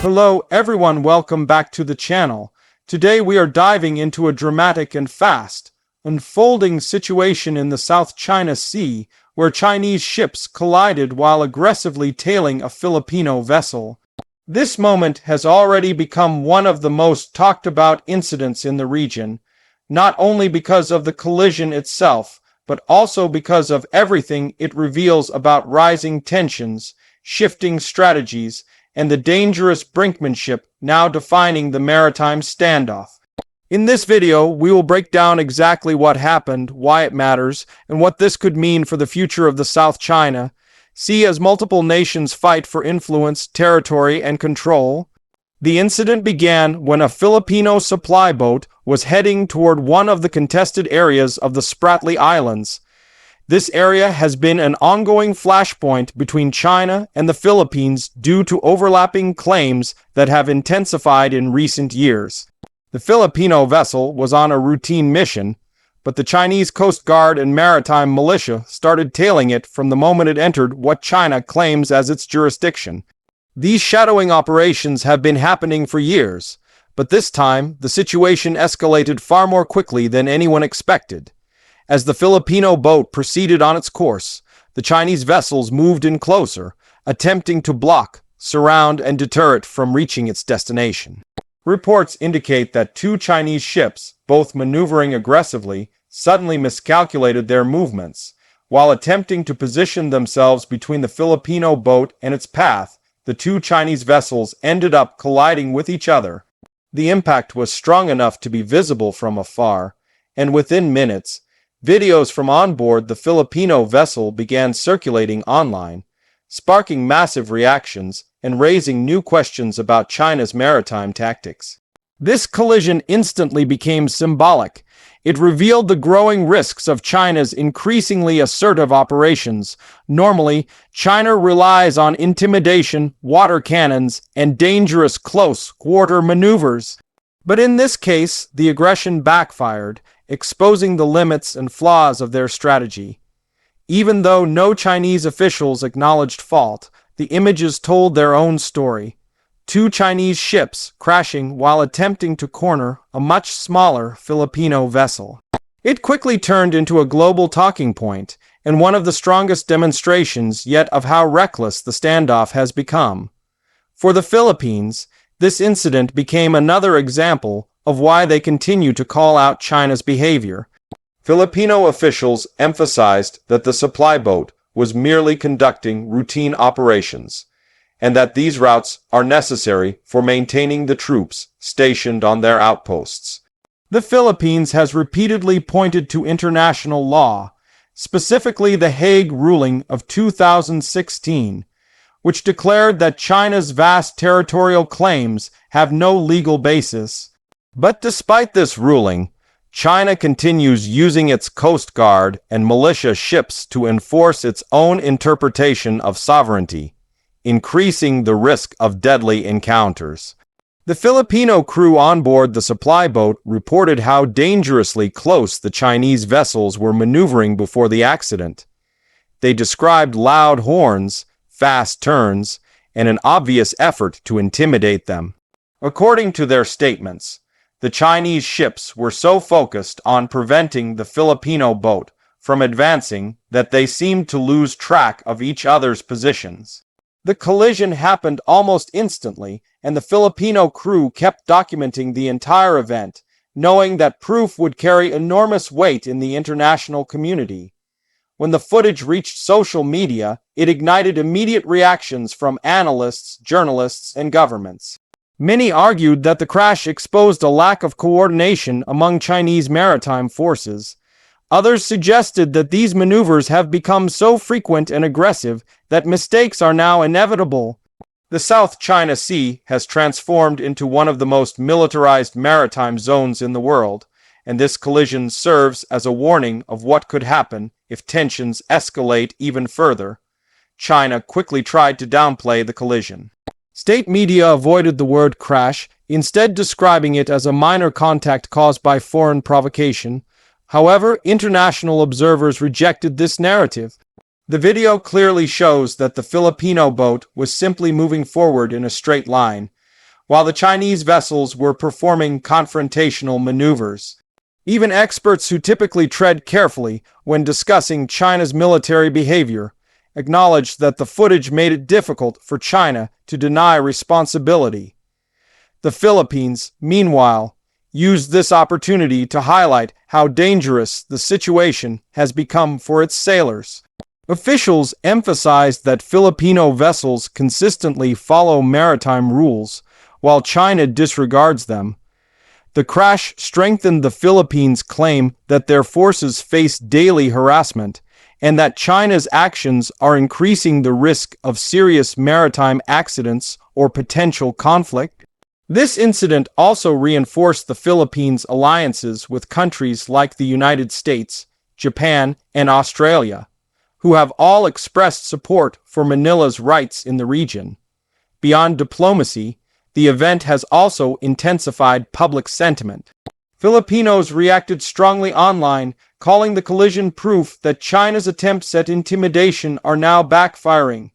Hello everyone, welcome back to the channel. Today we are diving into a dramatic and fast unfolding situation in the South China Sea where Chinese ships collided while aggressively tailing a Filipino vessel. This moment has already become one of the most talked about incidents in the region, not only because of the collision itself, but also because of everything it reveals about rising tensions, shifting strategies, and the dangerous brinkmanship now defining the maritime standoff. In this video, we will break down exactly what happened, why it matters, and what this could mean for the future of the South China Sea as multiple nations fight for influence, territory, and control. The incident began when a Filipino supply boat was heading toward one of the contested areas of the Spratly Islands. This area has been an ongoing flashpoint between China and the Philippines due to overlapping claims that have intensified in recent years. The Filipino vessel was on a routine mission, but the Chinese Coast Guard and maritime militia started tailing it from the moment it entered what China claims as its jurisdiction. These shadowing operations have been happening for years, but this time the situation escalated far more quickly than anyone expected. As the Filipino boat proceeded on its course, the Chinese vessels moved in closer, attempting to block, surround, and deter it from reaching its destination. Reports indicate that two Chinese ships, both maneuvering aggressively, suddenly miscalculated their movements. While attempting to position themselves between the Filipino boat and its path, the two Chinese vessels ended up colliding with each other. The impact was strong enough to be visible from afar, and within minutes, videos from on board the Filipino vessel began circulating online, sparking massive reactions and raising new questions about China's maritime tactics. This collision instantly became symbolic. It revealed the growing risks of China's increasingly assertive operations. Normally, China relies on intimidation, water cannons, and dangerous close-quarter maneuvers. But in this case, the aggression backfired, exposing the limits and flaws of their strategy. Even though no Chinese officials acknowledged fault, the images told their own story. Two Chinese ships crashing while attempting to corner a much smaller Filipino vessel. It quickly turned into a global talking point, and one of the strongest demonstrations yet of how reckless the standoff has become. For the Philippines, this incident became another example of why they continue to call out China's behavior. Filipino officials emphasized that the supply boat was merely conducting routine operations, and that these routes are necessary for maintaining the troops stationed on their outposts. The Philippines has repeatedly pointed to international law, specifically the Hague ruling of 2016, which declared that China's vast territorial claims have no legal basis. But despite this ruling, China continues using its Coast Guard and militia ships to enforce its own interpretation of sovereignty, increasing the risk of deadly encounters. The Filipino crew on board the supply boat reported how dangerously close the Chinese vessels were maneuvering before the accident. They described loud horns, fast turns, and an obvious effort to intimidate them. According to their statements, the Chinese ships were so focused on preventing the Filipino boat from advancing that they seemed to lose track of each other's positions. The collision happened almost instantly, and the Filipino crew kept documenting the entire event, knowing that proof would carry enormous weight in the international community. When the footage reached social media, it ignited immediate reactions from analysts, journalists, and governments. Many argued that the crash exposed a lack of coordination among Chinese maritime forces. Others suggested that these maneuvers have become so frequent and aggressive that mistakes are now inevitable. The South China Sea has transformed into one of the most militarized maritime zones in the world, and this collision serves as a warning of what could happen if tensions escalate even further. China quickly tried to downplay the collision. State media avoided the word crash, instead describing it as a minor contact caused by foreign provocation. However, international observers rejected this narrative. The video clearly shows that the Filipino boat was simply moving forward in a straight line, while the Chinese vessels were performing confrontational maneuvers. Even experts who typically tread carefully when discussing China's military behavior acknowledged that the footage made it difficult for China to deny responsibility. The Philippines, meanwhile, used this opportunity to highlight how dangerous the situation has become for its sailors. Officials emphasized that Filipino vessels consistently follow maritime rules, while China disregards them. The crash strengthened the Philippines' claim that their forces face daily harassment and that China's actions are increasing the risk of serious maritime accidents or potential conflict. This incident also reinforced the Philippines' alliances with countries like the United States, Japan, and Australia, who have all expressed support for Manila's rights in the region. Beyond diplomacy, the event has also intensified public sentiment. Filipinos reacted strongly online, calling the collision proof that China's attempts at intimidation are now backfiring.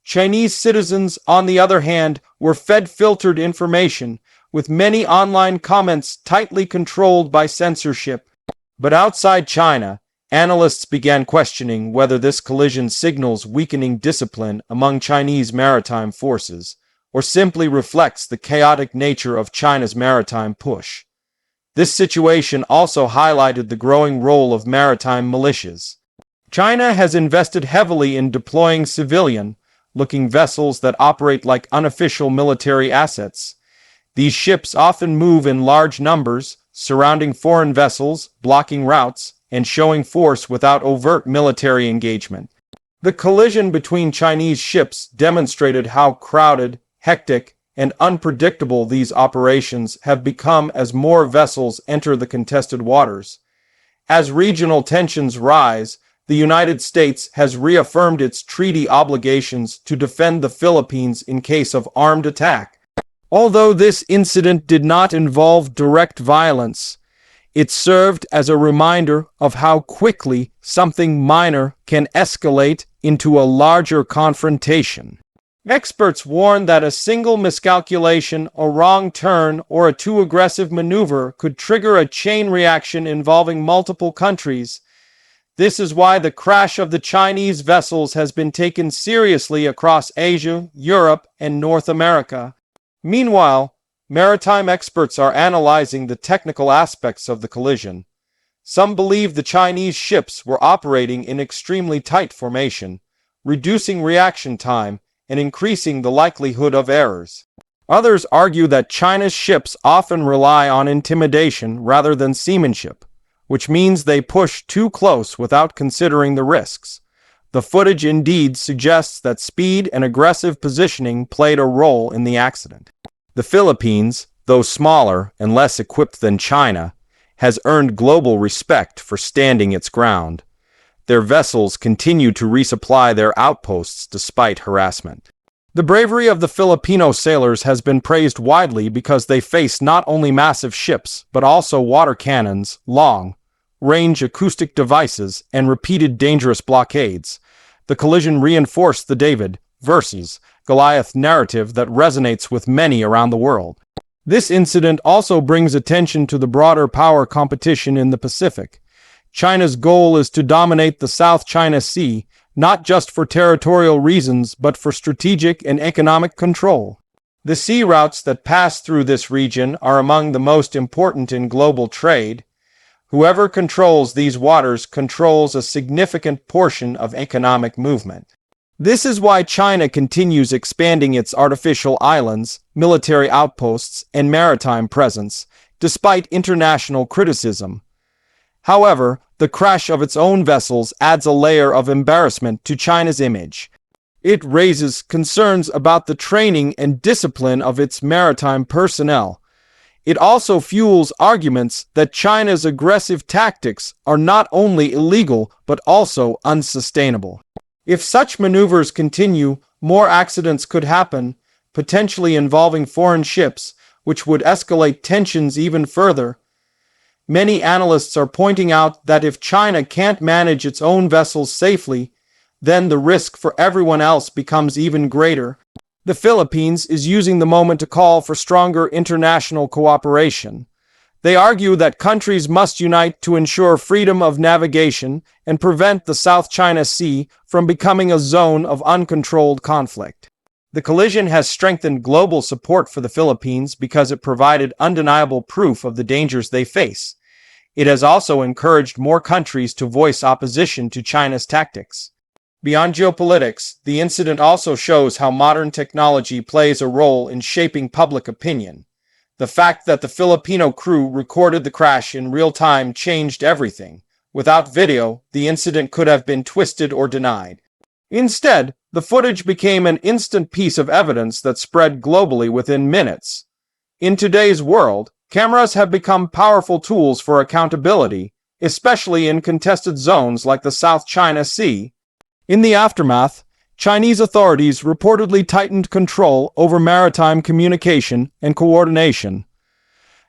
Chinese citizens, on the other hand, were fed filtered information, with many online comments tightly controlled by censorship. But outside China, analysts began questioning whether this collision signals weakening discipline among Chinese maritime forces, or simply reflects the chaotic nature of China's maritime push. This situation also highlighted the growing role of maritime militias. China has invested heavily in deploying civilian-looking vessels that operate like unofficial military assets. These ships often move in large numbers, surrounding foreign vessels, blocking routes, and showing force without overt military engagement. The collision between Chinese ships demonstrated how crowded, hectic, and unpredictable these operations have become as more vessels enter the contested waters. As regional tensions rise, the United States has reaffirmed its treaty obligations to defend the Philippines in case of armed attack. Although this incident did not involve direct violence, it served as a reminder of how quickly something minor can escalate into a larger confrontation. Experts warn that a single miscalculation, a wrong turn, or a too aggressive maneuver could trigger a chain reaction involving multiple countries. This is why the crash of the Chinese vessels has been taken seriously across Asia, Europe, and North America. Meanwhile, maritime experts are analyzing the technical aspects of the collision. Some believe the Chinese ships were operating in extremely tight formation, reducing reaction time and increasing the likelihood of errors. Others argue that China's ships often rely on intimidation rather than seamanship, which means they push too close without considering the risks. The footage indeed suggests that speed and aggressive positioning played a role in the accident. The Philippines, though smaller and less equipped than China, has earned global respect for standing its ground. Their vessels continue to resupply their outposts despite harassment. The bravery of the Filipino sailors has been praised widely because they face not only massive ships, but also water cannons, long-range acoustic devices, and repeated dangerous blockades. The collision reinforced the David versus Goliath narrative that resonates with many around the world. This incident also brings attention to the broader power competition in the Pacific. China's goal is to dominate the South China Sea, not just for territorial reasons, but for strategic and economic control. The sea routes that pass through this region are among the most important in global trade. Whoever controls these waters controls a significant portion of economic movement. This is why China continues expanding its artificial islands, military outposts, and maritime presence, despite international criticism. However, the crash of its own vessels adds a layer of embarrassment to China's image. It raises concerns about the training and discipline of its maritime personnel. It also fuels arguments that China's aggressive tactics are not only illegal but also unsustainable. If such maneuvers continue, more accidents could happen, potentially involving foreign ships, which would escalate tensions even further. Many analysts are pointing out that if China can't manage its own vessels safely, then the risk for everyone else becomes even greater. The Philippines is using the moment to call for stronger international cooperation. They argue that countries must unite to ensure freedom of navigation and prevent the South China Sea from becoming a zone of uncontrolled conflict. The collision has strengthened global support for the Philippines because it provided undeniable proof of the dangers they face. It has also encouraged more countries to voice opposition to China's tactics. Beyond geopolitics, the incident also shows how modern technology plays a role in shaping public opinion. The fact that the Filipino crew recorded the crash in real time changed everything. Without video, the incident could have been twisted or denied. Instead, the footage became an instant piece of evidence that spread globally within minutes. In today's world, cameras have become powerful tools for accountability, especially in contested zones like the South China Sea. In the aftermath, Chinese authorities reportedly tightened control over maritime communication and coordination.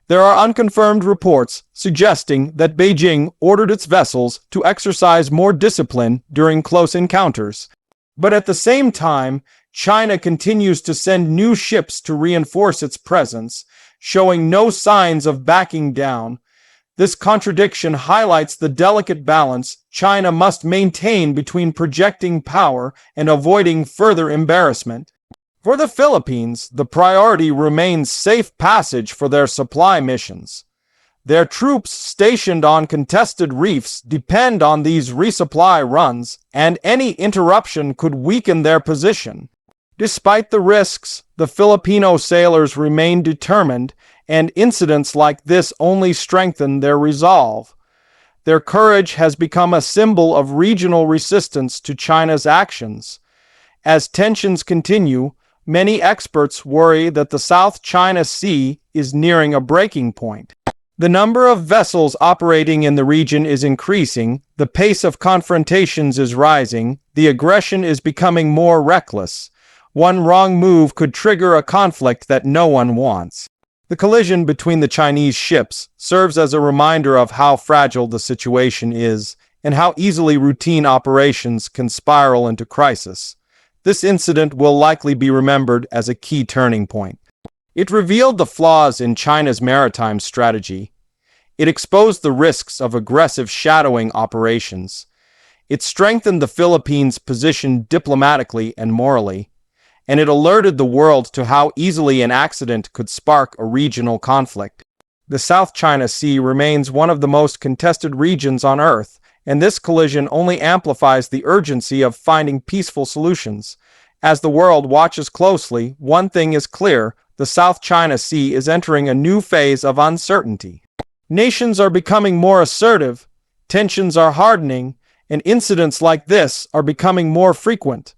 There are unconfirmed reports suggesting that Beijing ordered its vessels to exercise more discipline during close encounters. But at the same time, China continues to send new ships to reinforce its presence, showing no signs of backing down. This contradiction highlights the delicate balance China must maintain between projecting power and avoiding further embarrassment. For the Philippines, the priority remains safe passage for their supply missions. Their troops stationed on contested reefs depend on these resupply runs, and any interruption could weaken their position. Despite the risks, the Filipino sailors remain determined, and incidents like this only strengthen their resolve. Their courage has become a symbol of regional resistance to China's actions. As tensions continue, many experts worry that the South China Sea is nearing a breaking point. The number of vessels operating in the region is increasing, the pace of confrontations is rising, the aggression is becoming more reckless. One wrong move could trigger a conflict that no one wants. The collision between the Chinese ships serves as a reminder of how fragile the situation is and how easily routine operations can spiral into crisis. This incident will likely be remembered as a key turning point. It revealed the flaws in China's maritime strategy. It exposed the risks of aggressive shadowing operations. It strengthened the Philippines' position diplomatically and morally. And it alerted the world to how easily an accident could spark a regional conflict. The South China Sea remains one of the most contested regions on Earth, and this collision only amplifies the urgency of finding peaceful solutions. As the world watches closely, one thing is clear: the South China Sea is entering a new phase of uncertainty. Nations are becoming more assertive, tensions are hardening, and incidents like this are becoming more frequent.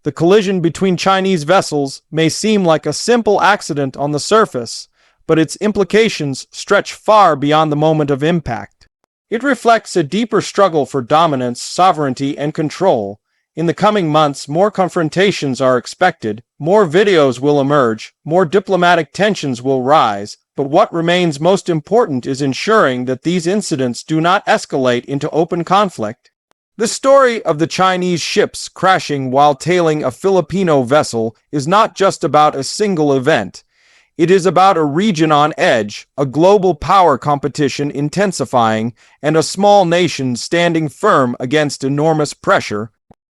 The collision between Chinese vessels may seem like a simple accident on the surface, but its implications stretch far beyond the moment of impact. It reflects a deeper struggle for dominance, sovereignty, and control. In the coming months, more confrontations are expected, more videos will emerge, more diplomatic tensions will rise, but what remains most important is ensuring that these incidents do not escalate into open conflict. The story of the Chinese ships crashing while tailing a Filipino vessel is not just about a single event. It is about a region on edge, a global power competition intensifying, and a small nation standing firm against enormous pressure.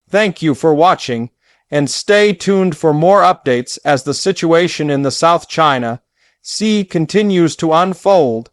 Thank you for watching, and stay tuned for more updates as the situation in the South China Sea continues to unfold.